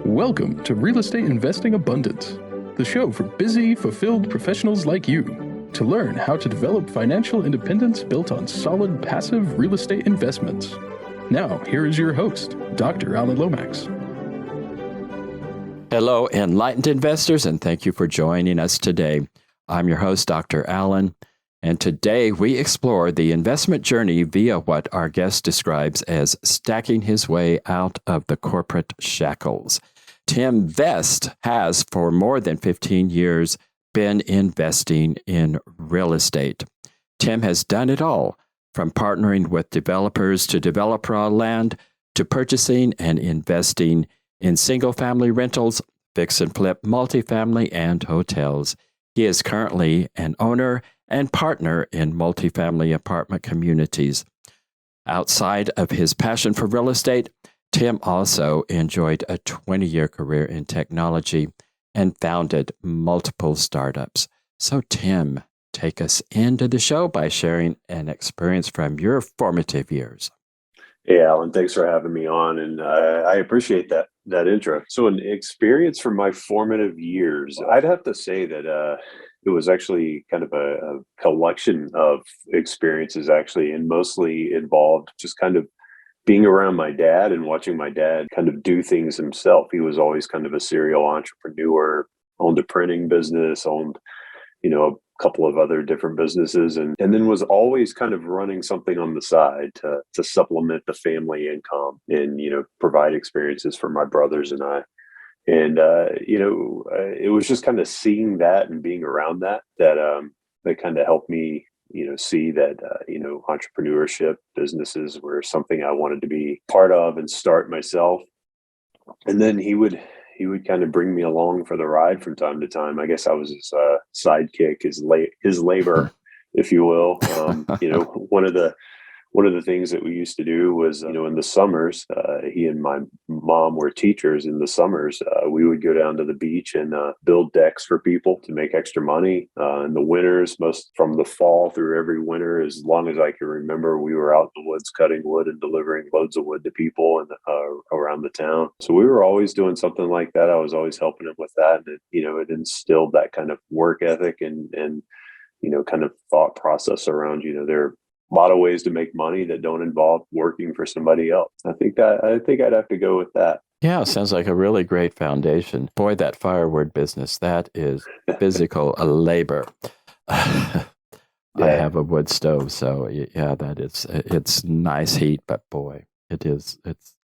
Welcome to Real Estate Investing Abundance, the show for busy, fulfilled professionals like you to learn how to develop financial independence built on solid, passive real estate investments. Now, here is your host, Dr. Alan Lomax. Hello, enlightened investors, and thank you for joining us today. I'm your host, Dr. Alan, and today we explore the investment journey via what our guest describes as stacking his way out of the corporate shackles. Tim Vest has, for more than 15 years, been investing in real estate. Tim has done it all, from partnering with developers to develop raw land, to purchasing and investing in single-family rentals, fix and flip, multifamily, and hotels. He is currently an owner and partner in multifamily apartment communities. Outside of his passion for real estate, Tim also enjoyed a 20-year career in technology and founded multiple startups. So, Tim, take us into the show by sharing an experience from your formative years. Hey, Alan, thanks for having me on, and I appreciate that intro. So, an experience from my formative years, I'd have to say that it was actually kind of a collection of experiences, actually, and mostly involved just kind of being around my dad and watching my dad kind of do things himself. He was always kind of a serial entrepreneur, owned a printing business, owned, a couple of other different businesses, and then was always kind of running something on the side to supplement the family income and, provide experiences for my brothers and I. And, it was just kind of seeing that and being around that kind of helped me, see that, entrepreneurship businesses were something I wanted to be part of and start myself. And then he would kind of bring me along for the ride from time to time. I guess I was his sidekick, his labor, if you will. One of the things that we used to do was, in the summers, he and my mom were teachers. In the summers, we would go down to the beach and build decks for people to make extra money. In the winters, most from the fall through every winter, as long as I can remember, we were out in the woods cutting wood and delivering loads of wood to people and around the town. So we were always doing something like that. I was always helping him with that, and it instilled that kind of work ethic and kind of thought process around there are a lot of ways to make money that don't involve working for somebody else. I think I'd have to go with that. Yeah, sounds like a really great foundation. Boy, that firewood business, that is physical labor. I have a wood stove, so yeah, it's nice heat, but boy, it's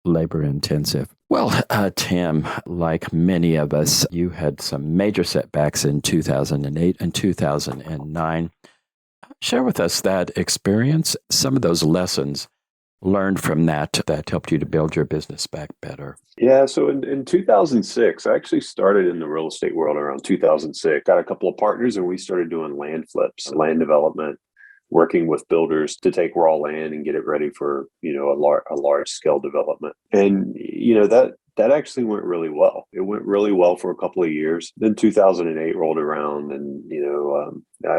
labor intensive. Well, Tim, like many of us, you had some major setbacks in 2008 and 2009. Share with us that experience, some of those lessons learned from that helped you to build your business back better. Yeah, so in 2006, I actually started in the real estate world around 2006. Got a couple of partners and we started doing land flips, land development, working with builders to take raw land and get it ready for, a large scale development. And, that actually went really well. It went really well for a couple of years. Then 2008 rolled around and,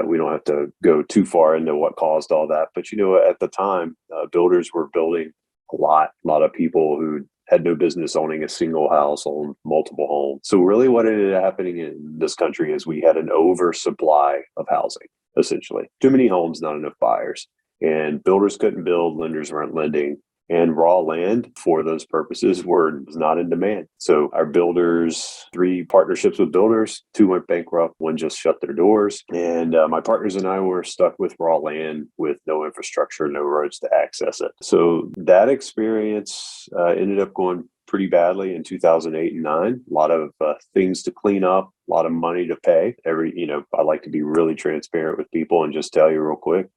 we don't have to go too far into what caused all that. But, at the time, builders were building a lot of people who had no business owning a single house, owned multiple homes. So really what ended up happening in this country is we had an oversupply of housing, essentially. Too many homes, not enough buyers. And builders couldn't build, lenders weren't lending. And raw land for those purposes was not in demand. So our builders, 3 partnerships with builders, 2 went bankrupt, 1 just shut their doors. And my partners and I were stuck with raw land with no infrastructure, no roads to access it. So that experience ended up going pretty badly in 2008 and 9. A lot of things to clean up, a lot of money to pay. I like to be really transparent with people and just tell you real quick,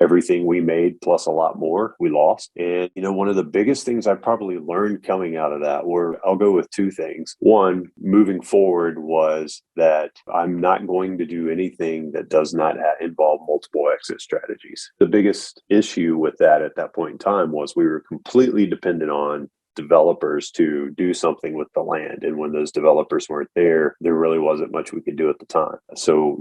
everything we made plus a lot more we lost. And one of the biggest things I probably learned coming out of that I'll go with 2 things. One, moving forward, was that I'm not going to do anything that does not involve multiple exit strategies. The biggest issue with that at that point in time was we were completely dependent on developers to do something with the land. And when those developers weren't there, there really wasn't much we could do at the time. So,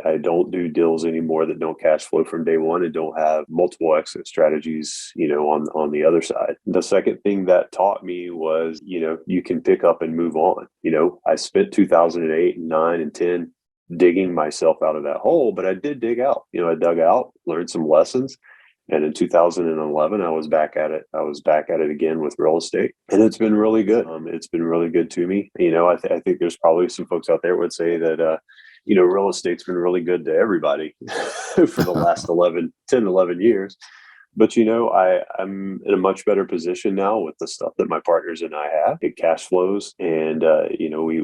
I don't do deals anymore that don't cash flow from day one and don't have multiple exit strategies, on the other side. The second thing that taught me was, you can pick up and move on. I spent 2008 and 9 and 10 digging myself out of that hole, but I did dig out. I dug out, learned some lessons. And in 2011, I was back at it. I was back at it again with real estate, and it's been really good. It's been really good to me. I think there's probably some folks out there would say that, real estate's been really good to everybody for the last 10, 11 years. But, I'm in a much better position now with the stuff that my partners and I have. It cash flows, and,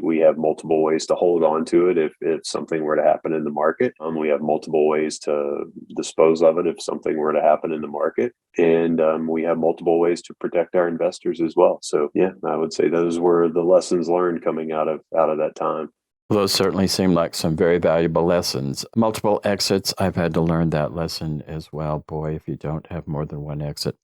we have multiple ways to hold on to it if something were to happen in the market. We have multiple ways to dispose of it if something were to happen in the market. And we have multiple ways to protect our investors as well. So, yeah, I would say those were the lessons learned coming out of that time. Those certainly seem like some very valuable lessons. Multiple exits, I've had to learn that lesson as well. Boy, if you don't have more than one exit,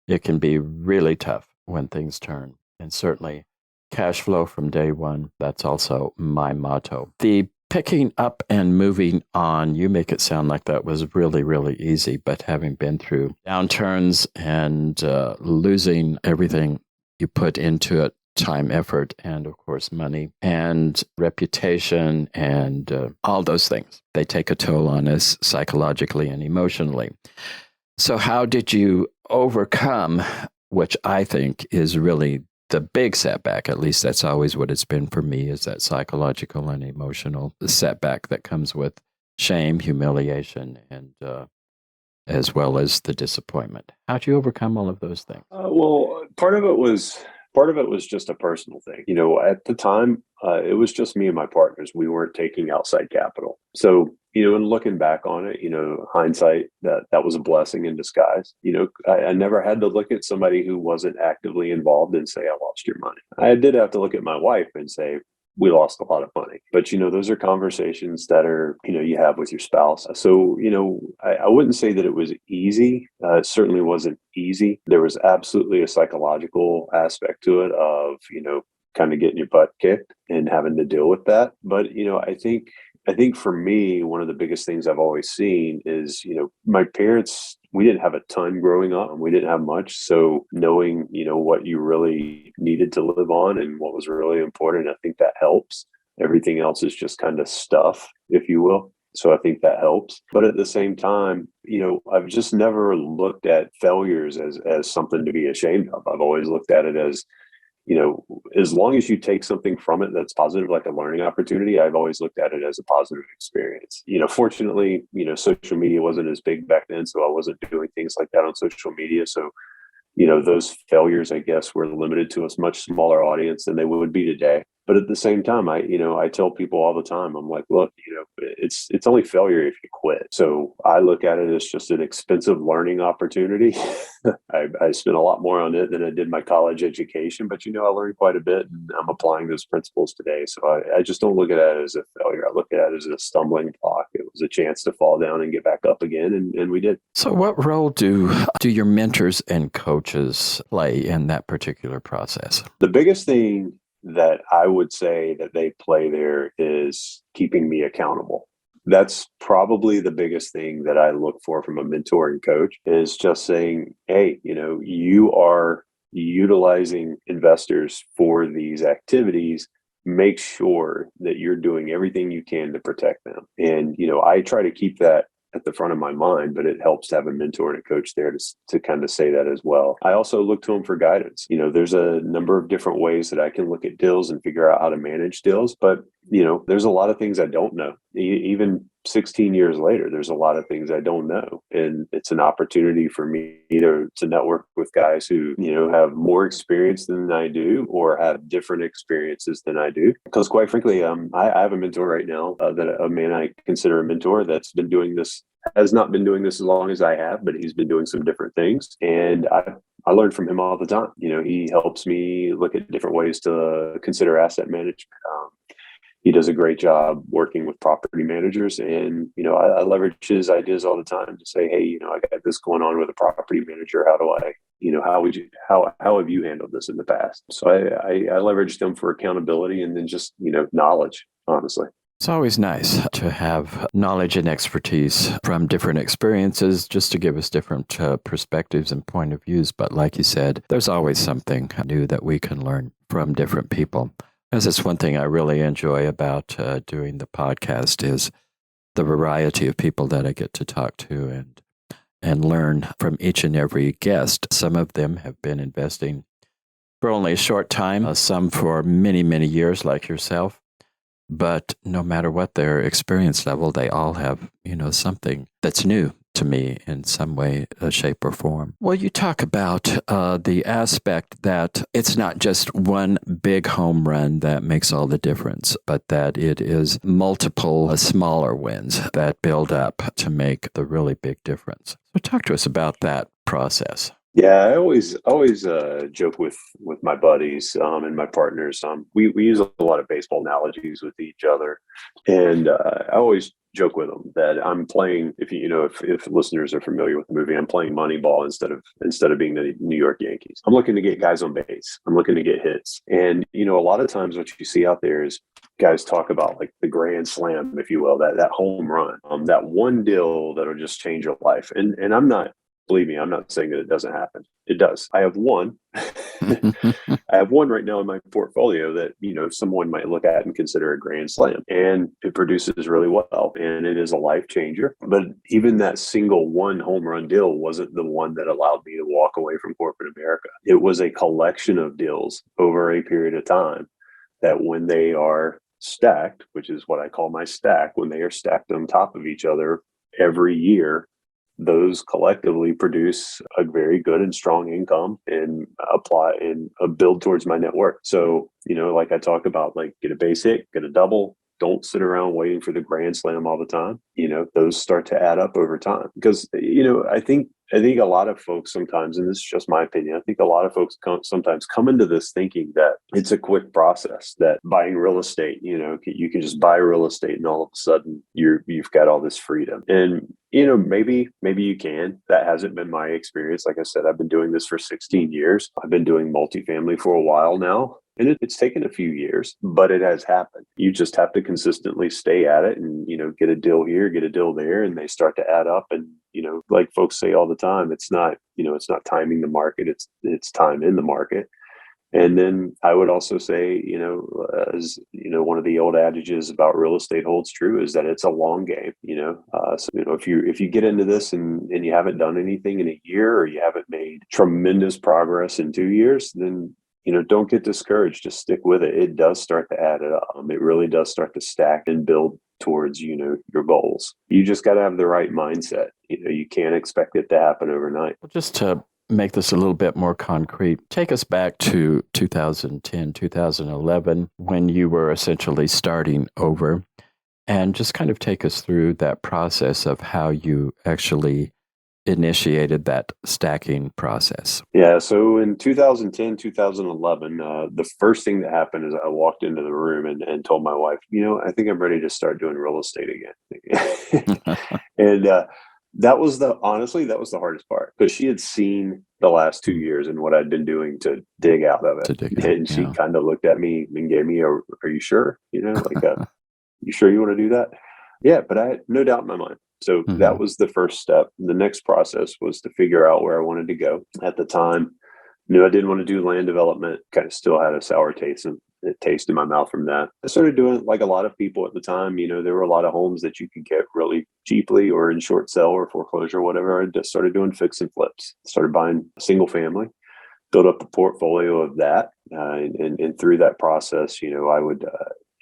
it can be really tough when things turn. And certainly cash flow from day one, that's also my motto. The picking up and moving on, you make it sound like that was really, really easy, but having been through downturns and losing everything you put into it, time, effort, and of course, money and reputation and all those things. They take a toll on us psychologically and emotionally. So how did you overcome, which I think is really the big setback, at least that's always what it's been for me, is that psychological and emotional setback that comes with shame, humiliation, and as well as the disappointment. How do you overcome all of those things? Well, part of it was just a personal thing. At the time, it was just me and my partners. We weren't taking outside capital. So, and looking back on it, hindsight, that was a blessing in disguise. I never had to look at somebody who wasn't actively involved and say, I lost your money. I did have to look at my wife and say, we lost a lot of money. But, those are conversations that are, you have with your spouse. So, I wouldn't say that it was easy. It certainly wasn't easy. There was absolutely a psychological aspect to it of, kind of getting your butt kicked and having to deal with that. But, I think for me, one of the biggest things I've always seen is, my parents, we didn't have a ton growing up and we didn't have much. So knowing, what you really needed to live on and what was really important, I think that helps. Everything else is just kind of stuff, if you will. So I think that helps. But at the same time, I've just never looked at failures as something to be ashamed of. I've always looked at it as, as long as you take something from it that's positive, like a learning opportunity, I've always looked at it as a positive experience. Fortunately, social media wasn't as big back then, so I wasn't doing things like that on social media. So, those failures, I guess, were limited to a much smaller audience than they would be today. But at the same time, I tell people all the time, I'm like, look, it's only failure if you quit. So I look at it as just an expensive learning opportunity. I spent a lot more on it than I did my college education, but I learned quite a bit and I'm applying those principles today. So I just don't look at it as a failure. I look at it as a stumbling block. It was a chance to fall down and get back up again. And we did. So what role do your mentors and coaches play in that particular process? The biggest thing that I would say that they play there is keeping me accountable. That's probably the biggest thing that I look for from a mentor and coach, is just saying, hey, you are utilizing investors for these activities. Make sure that you're doing everything you can to protect them. And, I try to keep that at the front of my mind, but it helps to have a mentor and a coach there to kind of say that as well. I also look to them for guidance. There's a number of different ways that I can look at deals and figure out how to manage deals, but there's a lot of things I don't know. Even 16 years later, there's a lot of things I don't know. And it's an opportunity for me to network with guys who, have more experience than I do or have different experiences than I do. Because quite frankly, I have a mentor right now, a man I consider a mentor that's been doing this, has not been doing this as long as I have, but he's been doing some different things. And I learn from him all the time. He helps me look at different ways to consider asset management. He does a great job working with property managers. And, I leverage his ideas all the time to say, hey, I got this going on with a property manager. How do I, how have you handled this in the past? So I leverage them for accountability and then just, knowledge, honestly. It's always nice to have knowledge and expertise from different experiences just to give us different perspectives and point of views. But like you said, there's always something new that we can learn from different people. Because it's one thing I really enjoy about doing the podcast is the variety of people that I get to talk to and learn from each and every guest. Some of them have been investing for only a short time, some for many, many years like yourself. But no matter what their experience level, they all have, something that's new to me in some way, shape, or form. Well, you talk about the aspect that it's not just one big home run that makes all the difference, but that it is multiple smaller wins that build up to make the really big difference. So talk to us about that process. Yeah, I always joke with my buddies and my partners. We use a lot of baseball analogies with each other, and I always joke with them that I'm playing. If listeners are familiar with the movie, I'm playing Moneyball instead of being the New York Yankees. I'm looking to get guys on base. I'm looking to get hits, and a lot of times what you see out there is guys talk about like the grand slam, if you will, that home run, that one deal that'll just change your life. And I'm not. Believe me, I'm not saying that it doesn't happen. It does. I have one. I have one right now in my portfolio that, someone might look at and consider a grand slam, and it produces really well and it is a life changer. But even that single one home run deal wasn't the one that allowed me to walk away from corporate America. It was a collection of deals over a period of time that when they are stacked, which is what I call my stack, when they are stacked on top of each other every year, those collectively produce a very good and strong income and apply and build towards my net worth. So, like I talk about, like get a base hit, get a double. Don't sit around waiting for the grand slam all the time. Those start to add up over time because, I think a lot of folks sometimes, and this is just my opinion, I think a lot of folks sometimes come into this thinking that it's a quick process, that buying real estate, you can just buy real estate and all of a sudden you've got all this freedom. And, maybe you can. That hasn't been my experience. Like I said, I've been doing this for 16 years. I've been doing multifamily for a while now. And it's taken a few years, but it has happened. You just have to consistently stay at it and, get a deal here, get a deal there, and they start to add up. And, like folks say all the time, it's not timing the market, it's time in the market. And then I would also say, as one of the old adages about real estate holds true is that it's a long game, so, if you get into this and you haven't done anything in a year or you haven't made tremendous progress in 2 years, then don't get discouraged. Just stick with it. It does start to add it up. It really does start to stack and build towards, your goals. You just got to have the right mindset. You can't expect it to happen overnight. Well, just to make this a little bit more concrete, take us back to 2010, 2011, when you were essentially starting over, and just kind of take us through that process of how you actually initiated that stacking process. Yeah. So in 2010, 2011, the first thing that happened is I walked into the room and told my wife, I think I'm ready to start doing real estate again. And that was the hardest part because she had seen the last 2 years and what I'd been doing to dig out of it. And she kind of looked at me and gave me are you sure? You sure you want to do that? Yeah, but I had no doubt in my mind. So that was the first step. The next process was to figure out where I wanted to go. At the time, knew I didn't want to do land development, kind of still had a sour taste in my mouth from that. I started doing like a lot of people at the time. There were a lot of homes that you could get really cheaply or in short sale or foreclosure or whatever. I just started doing fix and flips, started buying single family, built up a portfolio of that. And through that process, I would,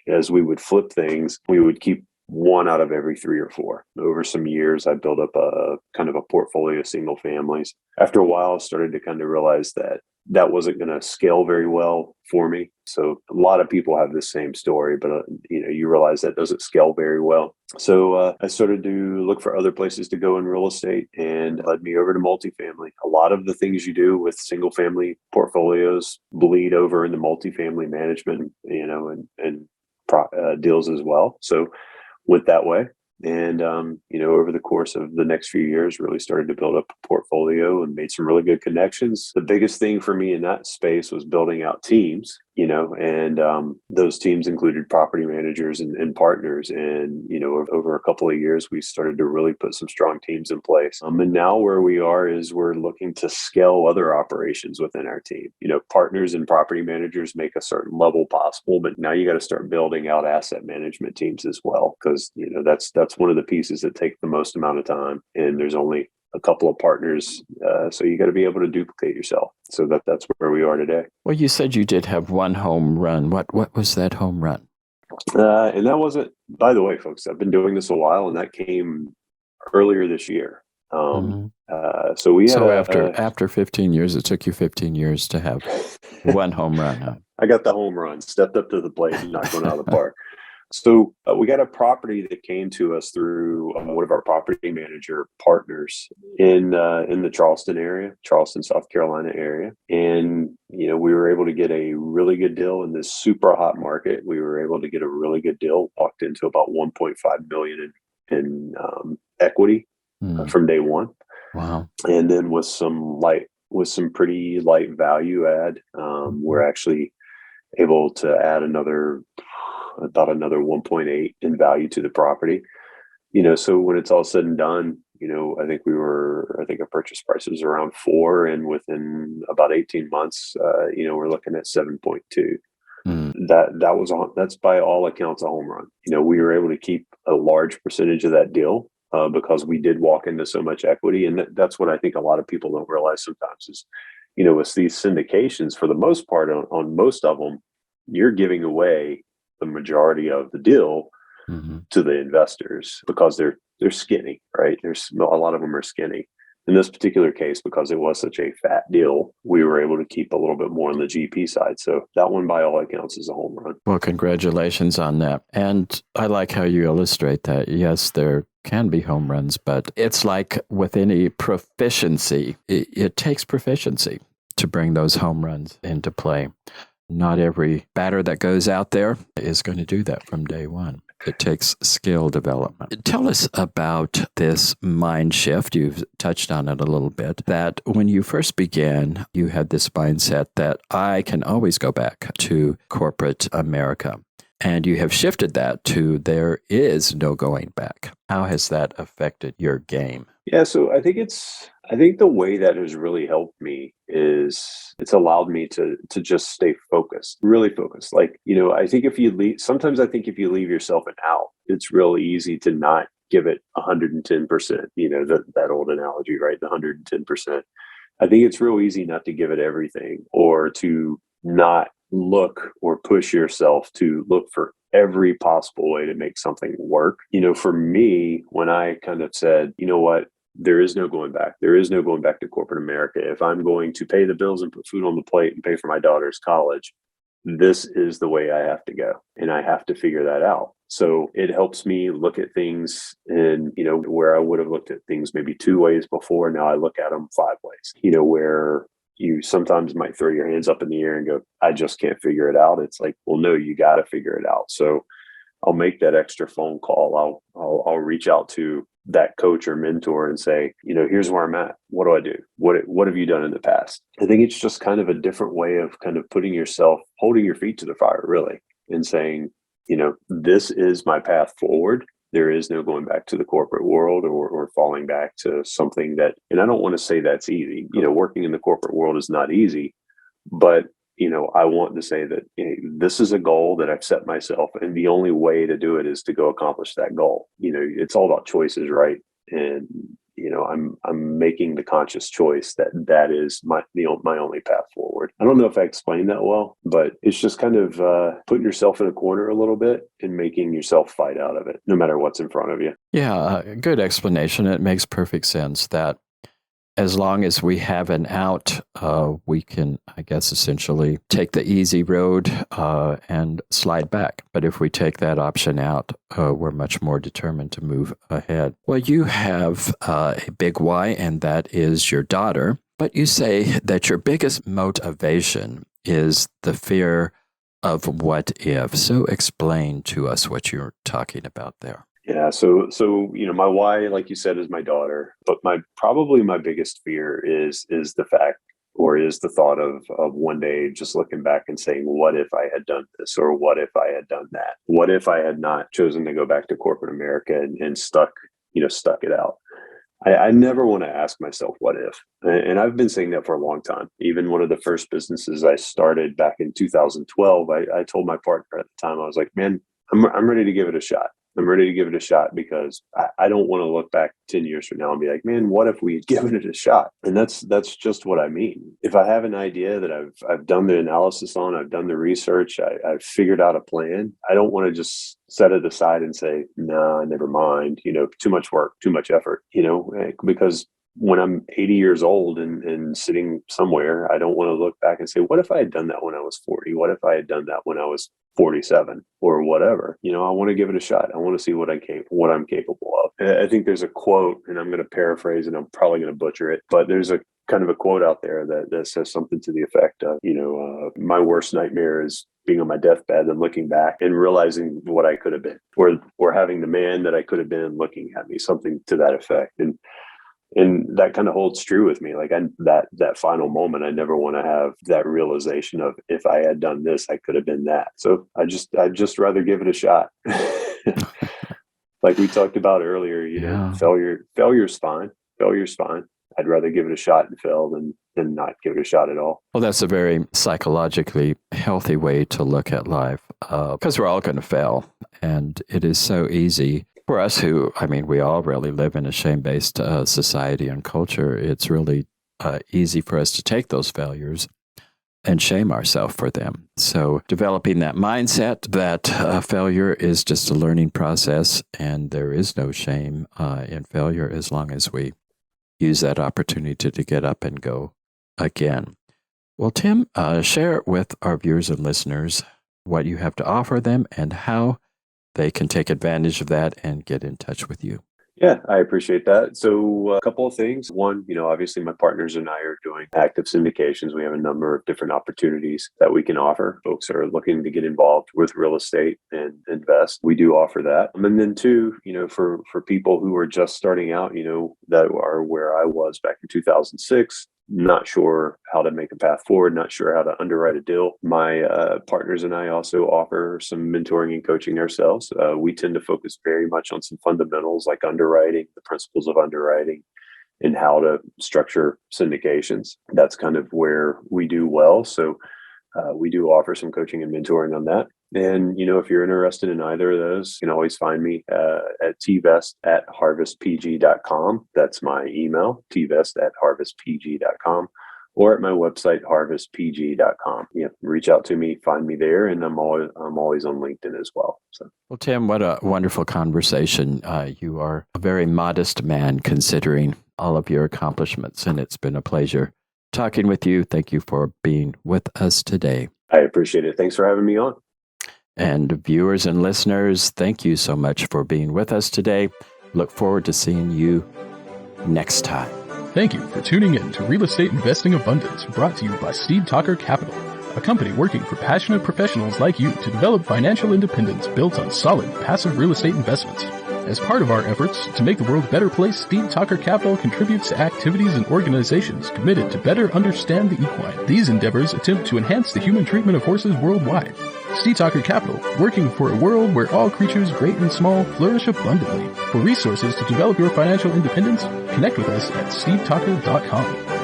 as we would flip things, we would keep one out of every 3 or 4. Over some years, I built up a kind of a portfolio of single families. After a while, I started to kind of realize that wasn't going to scale very well for me. So a lot of people have the same story, but you realize that doesn't scale very well. So I started to look for other places to go in real estate, and led me over to multifamily. A lot of the things you do with single family portfolios bleed over into multifamily management, and deals as well. So went that way. And, over the course of the next few years, really started to build up a portfolio and made some really good connections. The biggest thing for me in that space was building out teams, and those teams included property managers and partners. And, over a couple of years, we started to really put some strong teams in place. And now where we are is we're looking to scale other operations within our team. Partners and property managers make a certain level possible, but now you got to start building out asset management teams as well, because, that's one of the pieces that take the most amount of time. And there's only a couple of partners. So you got to be able to duplicate yourself. So that's where we are today. Well, you said you did have one home run. What was that home run? And that wasn't, by the way, folks, I've been doing this a while, and that came earlier this year. So we had after 15 years, it took you 15 years to have one home run. Huh? I got the home run, stepped up to the plate and knocked one out of the park. So we got a property that came to us through one of our property manager partners in the Charleston, South Carolina area. And, we were able to get a really good deal in this super hot market. We were able to get a really good deal, walked into about 1.5 million in equity from day one. Wow. And then with some pretty light value add, we're actually able to add about another 1.8 in value to the property. So when it's all said and done, I think our purchase price was around 4, and within about 18 months, we're looking at 7.2. That's by all accounts a home run. We were able to keep a large percentage of that deal because we did walk into so much equity. And that's what I think a lot of people don't realize sometimes is, with these syndications, for the most part, on most of them, you're giving away the majority of the deal to the investors because they're skinny, right? There's a lot of them are skinny. In this particular case, because it was such a fat deal, we were able to keep a little bit more on the GP side. So that one, by all accounts, is a home run. Well, congratulations on that. And I like how you illustrate that. Yes, there can be home runs, but it's like with any proficiency, it takes proficiency to bring those home runs into play. Not every batter that goes out there is going to do that from day one. It takes skill development. Tell us about this mind shift. You've touched on it a little bit, that when you first began, you had this mindset that I can always go back to corporate America. And you have shifted that to there is no going back. How has that affected your game? Yeah, so I think the way that has really helped me is it's allowed me to just stay focused, really focused. Like, I think if you leave yourself an out, it's real easy to not give it 110%, that old analogy, right? The 110%. I think it's real easy not to give it everything, or to not look or push yourself to look for every possible way to make something work. For me, when I kind of said, what, there is no going back. There is no going back to corporate America. If I'm going to pay the bills and put food on the plate and pay for my daughter's college, this is the way I have to go. And I have to figure that out. So it helps me look at things and, where I would have looked at things maybe 2 ways before, now I look at them 5 ways, where you sometimes might throw your hands up in the air and go, I just can't figure it out. It's like, well, no, you got to figure it out. So I'll make that extra phone call. I'll reach out to that coach or mentor and say, here's where I'm at. What do I do? What have you done in the past? I think it's just kind of a different way of kind of holding your feet to the fire, really, and saying, this is my path forward. There is no going back to the corporate world or falling back to something that, and I don't want to say that's easy. Working in the corporate world is not easy, but I want to say that this is a goal that I've set myself, and the only way to do it is to go accomplish that goal. It's all about choices, right? And I'm making the conscious choice that is my only path forward. I don't know if I explained that well, but it's just kind of putting yourself in a corner a little bit and making yourself fight out of it, no matter what's in front of you. Yeah, good explanation. It makes perfect sense that as long as we have an out, we can, I guess, essentially take the easy road and slide back. But if we take that option out, we're much more determined to move ahead. Well, you have a big why, and that is your daughter. But you say that your biggest motivation is the fear of what if. So explain to us what you're talking about there. Yeah. So, my why, like you said, is my daughter, but probably my biggest fear is the fact, or is the thought of one day just looking back and saying, what if I had done this, or what if I had done that? What if I had not chosen to go back to corporate America and stuck it out? I never want to ask myself what if. And I've been saying that for a long time. Even one of the first businesses I started back in 2012, I told my partner at the time, I was like, man, I'm ready to give it a shot. I'm ready to give it a shot because I don't want to look back 10 years from now and be like, man, what if we had given it a shot? And that's just what I mean. If I have an idea that I've done the analysis on, I've done the research, I've figured out a plan, I don't want to just set it aside and say, nah, never mind, too much work, too much effort, because when I'm 80 years old and sitting somewhere, I don't want to look back and say, what if I had done that when I was 40? What if I had done that when I was 47 or whatever? I want to give it a shot. I want to see what I'm capable of. I think there's a quote, and I'm going to paraphrase, and I'm probably going to butcher it, but there's a kind of a quote out there that says something to the effect of, my worst nightmare is being on my deathbed and looking back and realizing what I could have been, or having the man that I could have been looking at me, something to that effect. And that kind of holds true with me. Like that final moment, I never want to have that realization of, if I had done this, I could have been that. So I'd just rather give it a shot. Like we talked about earlier, failure's fine. Failure's fine. I'd rather give it a shot and fail than not give it a shot at all. Well, that's a very psychologically healthy way to look at life, because we're all going to fail. And it is so easy for us we all really live in a shame-based society and culture. It's really easy for us to take those failures and shame ourselves for them. So developing that mindset that failure is just a learning process, and there is no shame in failure as long as we use that opportunity to get up and go again. Well, Tim, share with our viewers and listeners what you have to offer them and how they can take advantage of that and get in touch with you. Yeah, I appreciate that. So a couple of things. One, obviously my partners and I are doing active syndications. We have a number of different opportunities that we can offer. Folks are looking to get involved with real estate and invest. We do offer that. And then two, for people who are just starting out, that are where I was back in 2006, not sure how to make a path forward, not sure how to underwrite a deal. My partners and I also offer some mentoring and coaching ourselves. We tend to focus very much on some fundamentals like underwriting, the principles of underwriting, and how to structure syndications. That's kind of where we do well. So we do offer some coaching and mentoring on that. And, if you're interested in either of those, you can always find me at tvest@harvestpg.com. That's my email, tvest@harvestpg.com, or at my website, harvestpg.com. Reach out to me, find me there, and I'm always on LinkedIn as well. So, well, Tim, what a wonderful conversation. You are a very modest man considering all of your accomplishments, and it's been a pleasure talking with you. Thank you for being with us today. I appreciate it. Thanks for having me on. And viewers and listeners, thank you so much for being with us today. Look forward to seeing you next time. Thank you for tuning in to Real Estate Investing Abundance, brought to you by Steve Talker Capital, a company working for passionate professionals like you to develop financial independence built on solid, passive real estate investments. As part of our efforts to make the world a better place, Steve Talker Capital contributes to activities and organizations committed to better understand the equine. These endeavors attempt to enhance the human treatment of horses worldwide. Steve Talker Capital, working for a world where all creatures, great and small, flourish abundantly. For resources to develop your financial independence, connect with us at stevetalker.com.